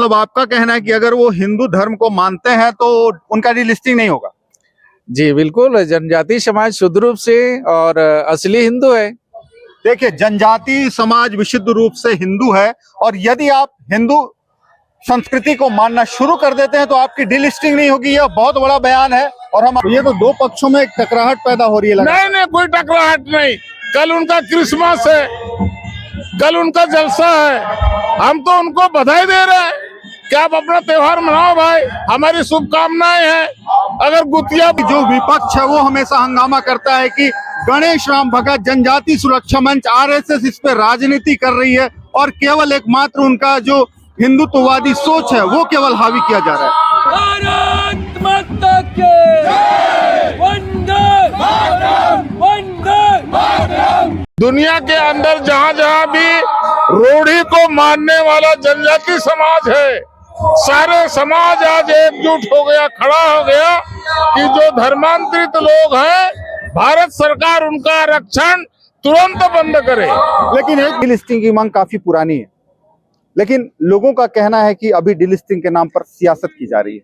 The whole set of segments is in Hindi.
मतलब आपका कहना है कि अगर वो हिंदू धर्म को मानते हैं तो उनका डीलिस्टिंग नहीं होगा? जी बिल्कुल, जनजाति समाज शुद्ध रूप से और असली हिंदू है। देखिए, जनजाति समाज विशुद्ध रूप से हिंदू है, और यदि आप हिंदू संस्कृति को मानना शुरू कर देते हैं तो आपकी डीलिस्टिंग नहीं होगी। यह बहुत बड़ा बयान है, और हम ये तो दो पक्षों में एक टकराहट पैदा हो रही है। नहीं, कोई टकराहट नहीं। कल उनका क्रिसमस है, कल उनका जलसा है, हम तो उनको बधाई दे रहे हैं कि आप अपना त्योहार मनाओ भाई, हमारी शुभकामनाएं हैं। अगर गुतिया जो विपक्ष है वो हमेशा हंगामा करता है कि गणेश राम भगत जनजाति सुरक्षा मंच आरएसएस इस पे राजनीति कर रही है, और केवल एकमात्र उनका जो हिंदुत्ववादी सोच है वो केवल हावी किया जा रहा है। भारत माता के वंदे मातरम, वंदे मातरम। दुनिया के अंदर जहाँ जहाँ भी रूढ़ी को मानने वाला जनजाति समाज है, सारे समाज आज एकजुट हो गया, खड़ा हो गया कि जो धर्मांतरित लोग हैं, भारत सरकार उनका आरक्षण तुरंत बंद करे। लेकिन एक डीलिस्टिंग की मांग काफी पुरानी है, लेकिन लोगों का कहना है कि अभी डीलिस्टिंग के नाम पर सियासत की जा रही है।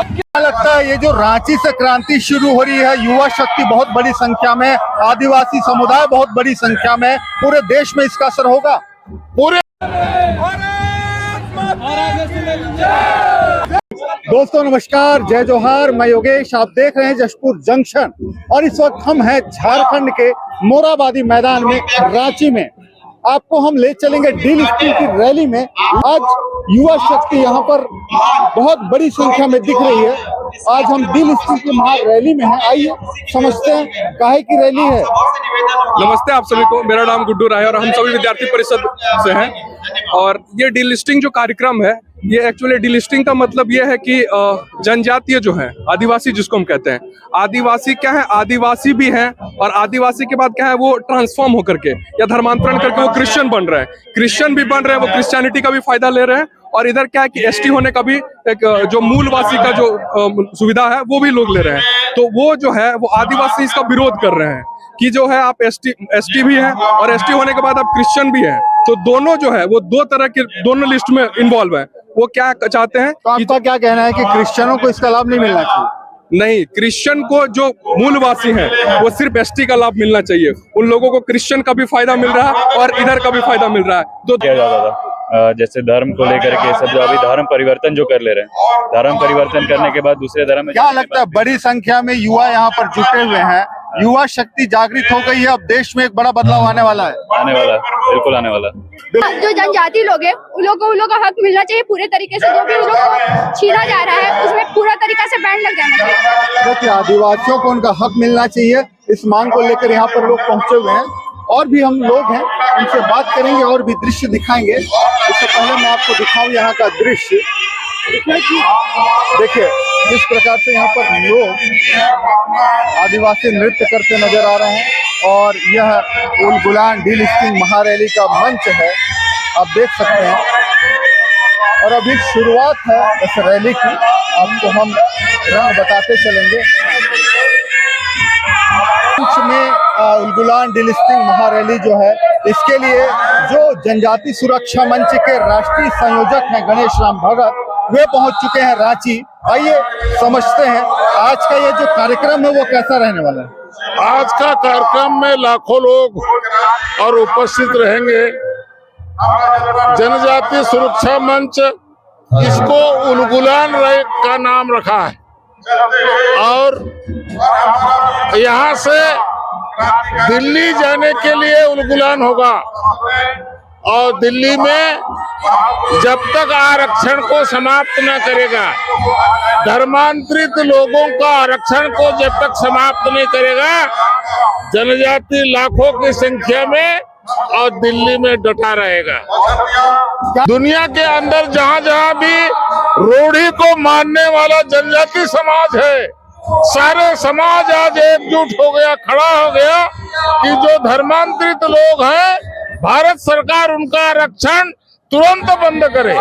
क्या लगता है, ये जो रांची से क्रांति शुरू हो रही है, युवा शक्ति बहुत बड़ी संख्या में, आदिवासी समुदाय बहुत बड़ी संख्या में, पूरे देश में इसका असर होगा? पूरे दोस्तों नमस्कार, जय जोहार, मैं योगेश, आप देख रहे हैं जशपुर जंक्शन, और इस वक्त हम हैं झारखंड के मोराबादी मैदान में, रांची में। आपको हम ले चलेंगे डीलिस्टिंग की रैली में। आज युवा शक्ति यहाँ पर बहुत बड़ी संख्या में दिख रही है। आज हम डीलिस्टिंग की महा रैली में हैं, आइए समझते हैं काहे की रैली है। नमस्ते आप सभी को, मेरा नाम गुड्डू राय और हम सभी विद्यार्थी परिषद से हैं। और ये डीलिस्टिंग जो कार्यक्रम है, ये एक्चुअली डीलिस्टिंग का मतलब ये है कि जनजातीय जो है, आदिवासी जिसको हम कहते हैं, आदिवासी क्या है, आदिवासी भी हैं, और आदिवासी के बाद क्या है, वो ट्रांसफॉर्म होकर के या धर्मांतरण करके वो क्रिश्चियन बन रहे हैं, क्रिश्चियन भी बन रहे हैं, वो क्रिश्चियनिटी का भी फायदा ले रहे हैं, और इधर क्या है कि एसटी होने का भी एक जो मूलवासी का जो सुविधा है वो भी लोग ले रहे हैं। तो वो जो है वो आदिवासी इसका विरोध कर रहे हैं कि जो है आप एसटी भी हैं, और एसटी होने के बाद आप क्रिश्चियन भी हैं, तो दोनों जो है वो दो तरह के दोनों लिस्ट में इन्वॉल्व है। वो क्या चाहते हैं तो आपका क्या कहना है कि क्रिश्चियनों को इसका लाभ नहीं मिलना चाहिए? नहीं, क्रिश्चियन को जो मूलवासी हैं वो सिर्फ एसटी का लाभ मिलना चाहिए। उन लोगों को क्रिश्चियन का भी फायदा मिल रहा है और इधर का भी फायदा मिल रहा है। तो किया जाता था, जैसे धर्म को लेकर के सब जो अभी धर्म परिवर्तन जो कर ले रहे हैं, धर्म परिवर्तन करने के बाद दूसरे धर्म में क्या लगता है, बड़ी संख्या में युवा यहाँ पर जुटे हुए हैं, युवा शक्ति जागृत हो गई है, अब देश में एक बड़ा बदलाव आने वाला है? आने वाला, बिल्कुल आने वाला। जो जनजाति लोग हैं उन लोगों का हक मिलना चाहिए पूरे तरीके से। जो भी उन लोगों को छीना जा रहा है उसमें पूरा तरीका से बैन लग जाना चाहिए। देखिए, आदिवासियों को उनका हक मिलना चाहिए, इस मांग को लेकर यहाँ पर लोग पहुंचे हुए हैं, और भी हम लोग हैं, उनसे बात करेंगे और भी दृश्य दिखाएंगे। इससे पहले मैं आपको दिखाऊं यहाँ का दृश्य। देखिए जिस प्रकार से यहाँ पर लोग आदिवासी नृत्य करते नजर आ रहे हैं, और यह उलगुलान डीलिस्टिंग महारैली का मंच है, आप देख सकते हैं। और अभी शुरुआत है इस रैली की, आपको हम रंग बताते चलेंगे। मंच में उलगुलान डीलिस्टिंग महारैली जो है, इसके लिए जो जनजाति सुरक्षा मंच के राष्ट्रीय संयोजक हैं गणेश राम भगत, वे पहुंच चुके हैं रांची। आइए समझते हैं आज का ये जो कार्यक्रम है वो कैसा रहने वाला है। आज का कार्यक्रम में लाखों लोग और उपस्थित रहेंगे। जनजाति सुरक्षा मंच, इसको उलगुलान का नाम रखा है, और यहाँ से दिल्ली जाने के लिए उलगुलान होगा, और दिल्ली में जब तक आरक्षण को समाप्त न करेगा, धर्मांतरित लोगों का आरक्षण को जब तक समाप्त नहीं करेगा, जनजाति लाखों की संख्या में और दिल्ली में डटा रहेगा। दुनिया के अंदर जहाँ जहाँ भी रूढ़ी को मानने वाला जनजाति समाज है, सारे समाज आज एकजुट हो गया, खड़ा हो गया कि जो धर्मांतरित लोग हैं, भारत सरकार उनका आरक्षण तुरंत बंद करे।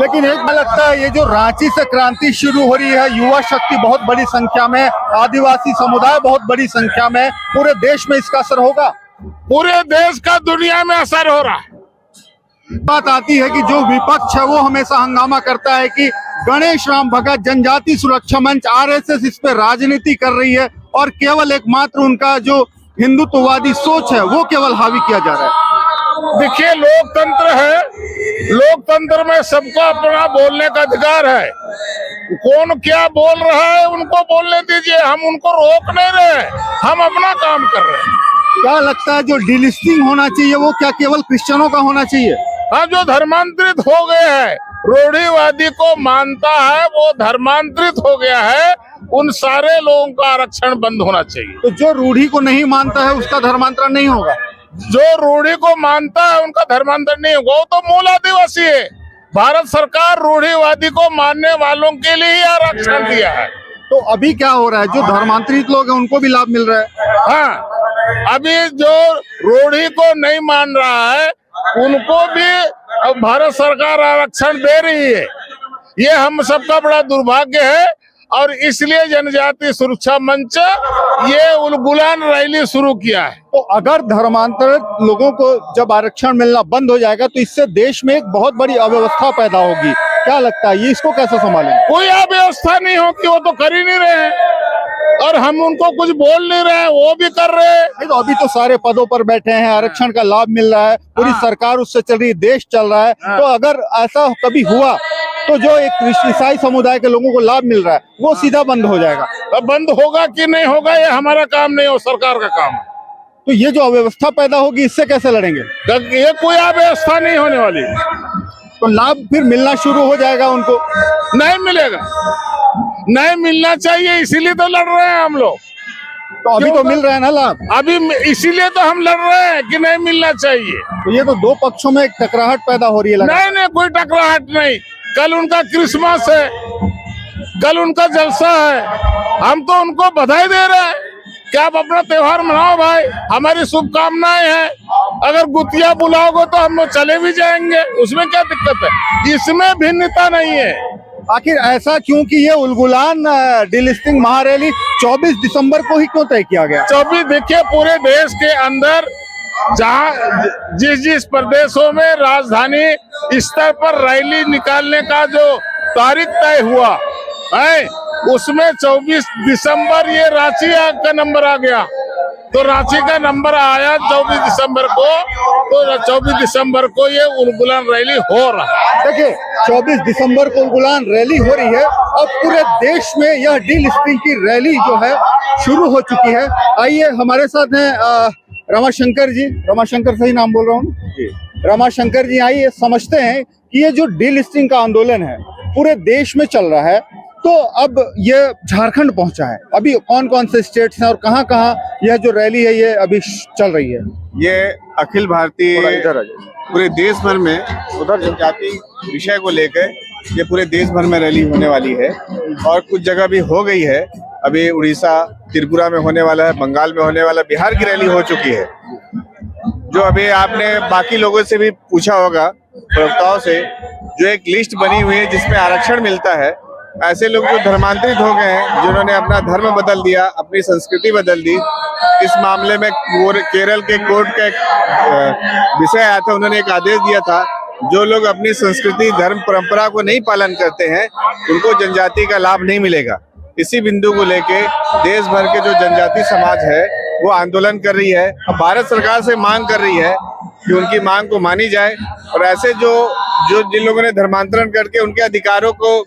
लेकिन एक बात लगता है, ये जो रांची से क्रांति शुरू हो रही है, युवा शक्ति बहुत बड़ी संख्या में, आदिवासी समुदाय बहुत बड़ी संख्या में, पूरे देश में इसका असर होगा। पूरे देश का दुनिया में असर हो रहा है। बात आती है कि जो विपक्ष है वो हमेशा हंगामा करता है कि गणेश राम भगत जनजाति सुरक्षा मंच आरएसएस इस पे राजनीति कर रही है और केवल एकमात्र उनका जो हिंदुत्ववादी सोच है वो केवल हावी किया जा रहा है। देखिए, लोकतंत्र है, लोकतंत्र में सबको अपना बोलने का अधिकार है। कौन क्या बोल रहा है उनको बोलने दीजिए, हम उनको रोक नहीं रहे, हम अपना काम कर रहे हैं। क्या लगता है जो डीलिस्टिंग होना चाहिए वो क्या केवल क्रिश्चियनों का होना चाहिए? हाँ, जो धर्मांतरित हो गए हैं, रूढ़िवादी को मानता है वो धर्मांतरित हो गया है, उन सारे लोगों का आरक्षण बंद होना चाहिए। तो जो रूढ़ी को नहीं मानता है उसका धर्मांतरण नहीं होगा? जो रूढ़ी को मानता है उनका धर्मांतरण नहीं होगा, वो तो मूल आदिवासी है। भारत सरकार रूढ़िवादी को मानने वालों के लिए ही आरक्षण दिया है। तो अभी क्या हो रहा है, जो धर्मांतरित लोग हैं उनको भी लाभ मिल रहा है? हाँ, अभी जो रूढ़ी को नहीं मान रहा है उनको भी अब भारत सरकार आरक्षण दे रही है। ये हम सबका बड़ा दुर्भाग्य है और इसलिए जनजाति सुरक्षा मंच ये उलगुलान रैली शुरू किया है। तो अगर धर्मांतरित लोगों को जब आरक्षण मिलना बंद हो जाएगा तो इससे देश में एक बहुत बड़ी अव्यवस्था पैदा होगी। क्या लगता है ये इसको कैसे संभालेंगे? कोई अव्यवस्था नहीं होती, वो तो कर ही नहीं रहे हैं और हम उनको कुछ बोल नहीं रहे हैं, वो भी कर रहे हैं। नहीं तो अभी तो सारे पदों पर बैठे हैं, आरक्षण का लाभ मिल रहा है, पूरी सरकार उससे चल रही है, देश चल रहा है। तो अगर ऐसा कभी हुआ तो जो एक ईसाई समुदाय के लोगों को लाभ मिल रहा है वो सीधा बंद हो जाएगा। अब बंद होगा कि नहीं होगा ये हमारा काम नहीं हो, सरकार का काम है। तो ये जो अव्यवस्था पैदा होगी इससे कैसे लड़ेंगे? ये कोई अव्यवस्था नहीं होने वाली। तो लाभ फिर मिलना शुरू हो जाएगा उनको? नहीं मिलेगा, नहीं मिलना चाहिए, इसीलिए तो लड़ रहे हैं हम लोग। तो अभी तो मिल रहा है ना लाभ? अभी इसीलिए तो हम लड़ रहे हैं कि नहीं मिलना चाहिए। तो ये तो दो पक्षों में एक टकराहट पैदा हो रही है। नहीं नहीं, कोई टकराहट नहीं। कल उनका क्रिसमस है, कल उनका जलसा है, हम तो उनको बधाई दे रहे हैं कि आप अपना त्योहार मनाओ भाई, हमारी शुभकामनाएं हैं। अगर गुतिया बुलाओगे तो हम लोग चले भी जाएंगे, उसमें क्या दिक्कत है? इसमें भिन्नता नहीं है। आखिर ऐसा क्यों कि ये उलगुलान डीलिस्टिंग महारैली 24 दिसंबर को ही क्यों तय किया गया? 24 देखिए, पूरे देश के अंदर जहाँ जिस प्रदेशों में राजधानी स्तर पर रैली निकालने का जो तारीख तय हुआ है उसमें 24 दिसंबर ये रांची का नंबर आ गया। तो रांची का नंबर आया 24 दिसंबर को, तो 24 दिसंबर को ये उलगुलान रैली हो रहा है। देखिए 24 दिसंबर को उलगुलान रैली हो रही है। अब पूरे देश में यह डीलिस्टिंग की रैली जो है शुरू हो चुकी है। आइए हमारे साथ हैं रमाशंकर जी। रमाशंकर सही नाम बोल रहा हूँ जी? रमाशंकर जी, आइए समझते हैं कि ये जो डीलिस्टिंग का आंदोलन है पूरे देश में चल रहा है, तो अब ये झारखंड पहुंचा है। अभी कौन कौन से स्टेट्स हैं और कहाँ कहाँ यह जो रैली है ये अभी चल रही है? ये अखिल भारतीय पूरे देश भर में उधर जनजाति विषय को लेकर ये पूरे देश भर में रैली होने वाली है और कुछ जगह भी हो गई है। अभी उड़ीसा, त्रिपुरा में होने वाला है, बंगाल में होने वाला, बिहार की रैली हो चुकी है। जो अभी आपने बाकी लोगों से भी पूछा होगा, प्रवक्ताओं से, जो एक लिस्ट बनी हुई है जिसमें आरक्षण मिलता है, ऐसे लोग जो धर्मांतरित हो गए हैं, जिन्होंने अपना धर्म बदल दिया, अपनी संस्कृति बदल दी। इस मामले में केरल के कोर्ट का एक विषय आया था, उन्होंने एक आदेश दिया था, जो लोग अपनी संस्कृति, धर्म, परंपरा को नहीं पालन करते हैं उनको जनजाति का लाभ नहीं मिलेगा। इसी बिंदु को लेके देश भर के जो जनजाति समाज है वो आंदोलन कर रही है। अब भारत सरकार से मांग कर रही है कि उनकी मांग को मानी जाए और ऐसे जो जिन लोगों ने धर्मांतरण करके उनके अधिकारों को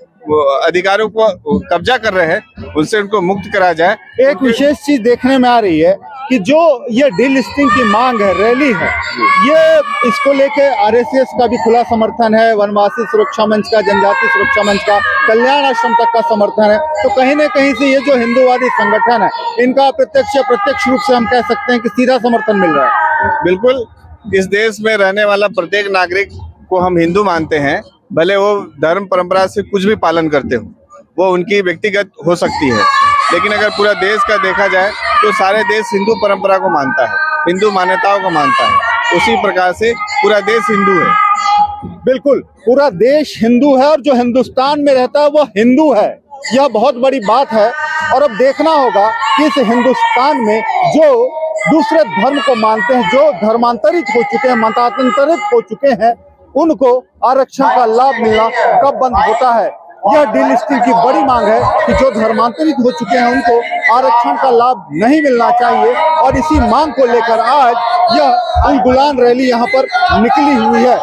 कब्जा कर रहे हैं उनसे उनको मुक्त करा जाए। एक विशेष चीज देखने में आ रही है कि जो ये डीलिस्टिंग की मांग है, रैली है, ये इसको लेके आरएसएस का भी खुला समर्थन है, वनवासी सुरक्षा मंच का, जनजाति सुरक्षा मंच का, कल्याण आश्रम तक का समर्थन है। तो कहीं न कहीं से ये जो हिंदूवादी संगठन है इनका प्रत्यक्ष रूप से हम कह सकते हैं कि सीधा समर्थन मिल रहा है। बिल्कुल, इस देश में रहने वाला प्रत्येक नागरिक को हम हिंदू मानते हैं, भले वो धर्म परंपरा से कुछ भी पालन करते हो, वो उनकी व्यक्तिगत हो सकती है, लेकिन अगर पूरा देश का देखा जाए तो सारे देश हिंदू परंपरा को मानता है, हिंदू मान्यताओं को मानता है। उसी प्रकार से पूरा देश हिंदू है। बिल्कुल, पूरा देश हिंदू है और जो हिंदुस्तान में रहता है वो हिंदू है, यह बहुत बड़ी बात है। और अब देखना होगा कि इस हिंदुस्तान में जो दूसरे धर्म को मानते हैं, जो धर्मांतरित हो चुके हैं, मतांतरित हो चुके हैं, उनको आरक्षण का लाभ मिलना कब बंद होता है। यह डीलिस्टिंग की बड़ी मांग है कि जो धर्मांतरित हो चुके हैं उनको आरक्षण का लाभ नहीं मिलना चाहिए। और इसी मांग को लेकर आज यह उलगुलान रैली यहाँ पर निकली हुई है।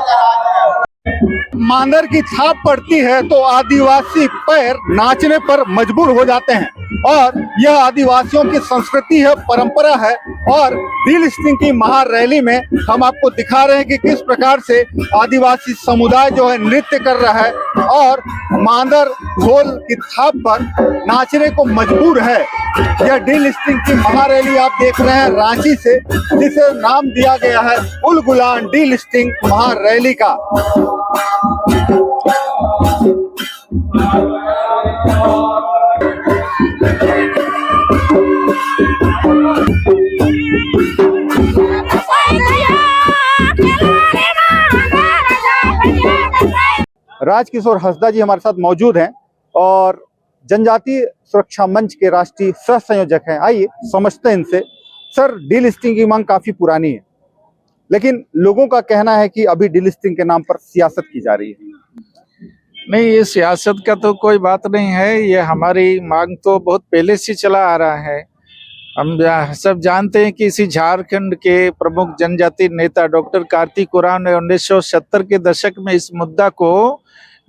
मांदर की छाप पड़ती है तो आदिवासी पैर नाचने पर मजबूर हो जाते हैं, और यह आदिवासियों की संस्कृति है, परंपरा है। और डीलिस्टिंग की महारैली में हम आपको दिखा रहे हैं कि किस प्रकार से आदिवासी समुदाय जो है नृत्य कर रहा है और मांदर ढोल की थाप पर नाचने को मजबूर है। यह डीलिस्टिंग की महारैली आप देख रहे हैं रांची से, जिसे नाम दिया गया है उलगुलान डीलिस्टिंग महारैली का। राजकिशोर हंसदा जी हमारे साथ मौजूद हैं और जनजातीय सुरक्षा मंच के राष्ट्रीय सह संयोजक हैं। आइए समझते हैं इनसे। सर, डीलिस्टिंग की मांग काफी पुरानी है, लेकिन लोगों का कहना है कि अभी डीलिस्टिंग के नाम पर सियासत की जा रही है। नहीं, ये सियासत का तो कोई बात नहीं है। ये हमारी मांग तो बहुत पहले से चला आ रहा है। हम सब जानते हैं कि इसी झारखंड के प्रमुख जनजाति नेता डॉक्टर कार्तिक उरांव ने 1970 के दशक में इस मुद्दा को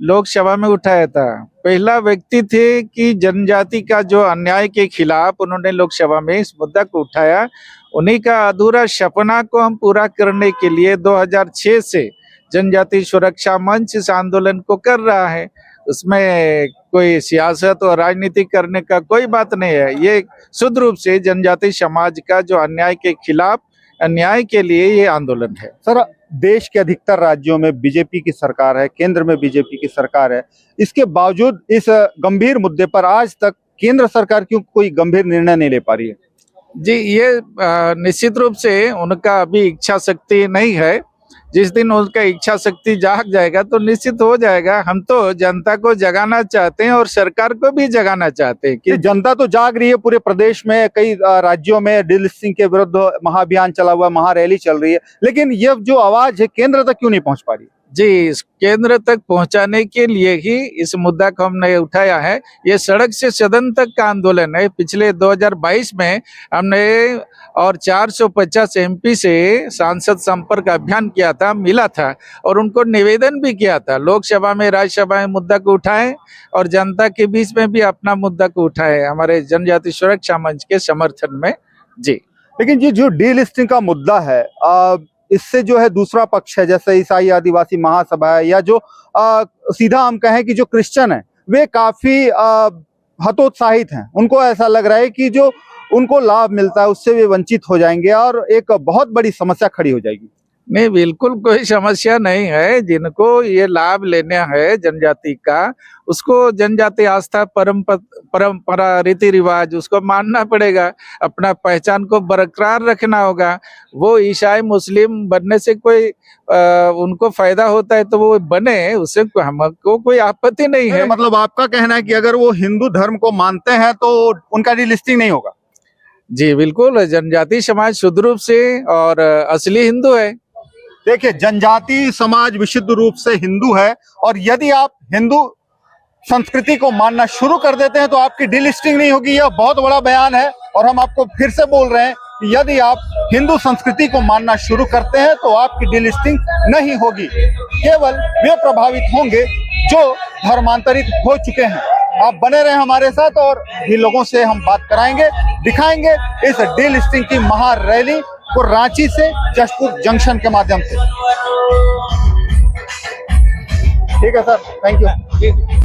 लोकसभा में उठाया था। पहला व्यक्ति थे कि जनजाति का जो अन्याय के खिलाफ उन्होंने लोकसभा में इस मुद्दा को उठाया। उन्हीं का अधूरा सपना को हम पूरा करने के लिए 2006 से जनजाति सुरक्षा मंच इस आंदोलन को कर रहा है। उसमें कोई सियासत और राजनीति करने का कोई बात नहीं है। ये शुद्ध रूप से जनजाति समाज का जो अन्याय के खिलाफ, अन्याय के लिए ये आंदोलन है। सर, देश के अधिकतर राज्यों में बीजेपी की सरकार है, केंद्र में बीजेपी की सरकार है। इसके बावजूद इस गंभीर मुद्दे पर आज तक केंद्र सरकार क्यों कोई गंभीर निर्णय नहीं ले पा रही है? जी, ये निश्चित रूप से उनका अभी इच्छा शक्ति नहीं है। जिस दिन उनका इच्छा शक्ति जाग जाएगा तो निश्चित हो जाएगा। हम तो जनता को जगाना चाहते हैं और सरकार को भी जगाना चाहते हैं कि जनता तो जाग रही है। पूरे प्रदेश में कई राज्यों में डीलिस्टिंग के विरुद्ध महाअभियान चला हुआ, महारैली चल रही है, लेकिन ये जो आवाज है केंद्र तक क्यों नहीं पहुंच पा रही? जी, केंद्र तक पहुंचाने के लिए ही इस मुद्दा को हमने उठाया है। ये सड़क से सदन तक का आंदोलन है। पिछले 2022 में हमने और 450 एमपी से सांसद संपर्क अभियान किया था, मिला था और उनको निवेदन भी किया था। लोकसभा में, राज्यसभा में मुद्दा को उठाए और जनता के बीच में भी अपना मुद्दा को उठाए हमारे जनजाति सुरक्षा मंच के समर्थन में। जी, लेकिन ये जो डीलिस्टिंग का मुद्दा है, इससे जो है दूसरा पक्ष है, जैसे ईसाई आदिवासी महासभा है, या जो सीधा हम कहें कि जो क्रिश्चियन है, वे काफी हतोत्साहित हैं। उनको ऐसा लग रहा है कि जो उनको लाभ मिलता है उससे वे वंचित हो जाएंगे और एक बहुत बड़ी समस्या खड़ी हो जाएगी। नहीं, बिल्कुल कोई समस्या नहीं है। जिनको ये लाभ लेना है जनजाति का, उसको जनजाति आस्था, परंपरा, रीति रिवाज उसको मानना पड़ेगा। अपना पहचान को बरकरार रखना होगा। वो ईसाई मुस्लिम बनने से कोई उनको फायदा होता है तो वो बने, उससे हमको कोई आपत्ति नहीं है। मतलब आपका कहना है कि अगर वो हिंदू धर्म को मानते हैं तो उनका डीलिस्टिंग नहीं होगा? जी बिल्कुल, जनजाति समाज शुद्ध रूप से और असली हिंदू है। देखिए, जनजाति समाज विशुद्ध रूप से हिंदू है और यदि आप हिंदू संस्कृति को मानना शुरू कर देते हैं तो आपकी डीलिस्टिंग नहीं होगी। यह बहुत बड़ा बयान है और हम आपको फिर से बोल रहे हैं कि यदि आप हिंदू संस्कृति को मानना शुरू करते हैं तो आपकी डीलिस्टिंग नहीं होगी। केवल वे प्रभावित होंगे जो धर्मांतरित हो चुके हैं। आप बने रहे हमारे साथ और भी लोगों से हम बात कराएंगे, दिखाएंगे इस डीलिस्टिंग की महारैली को रांची से जशपुर जंक्शन के माध्यम से। ठीक है सर, थैंक यू।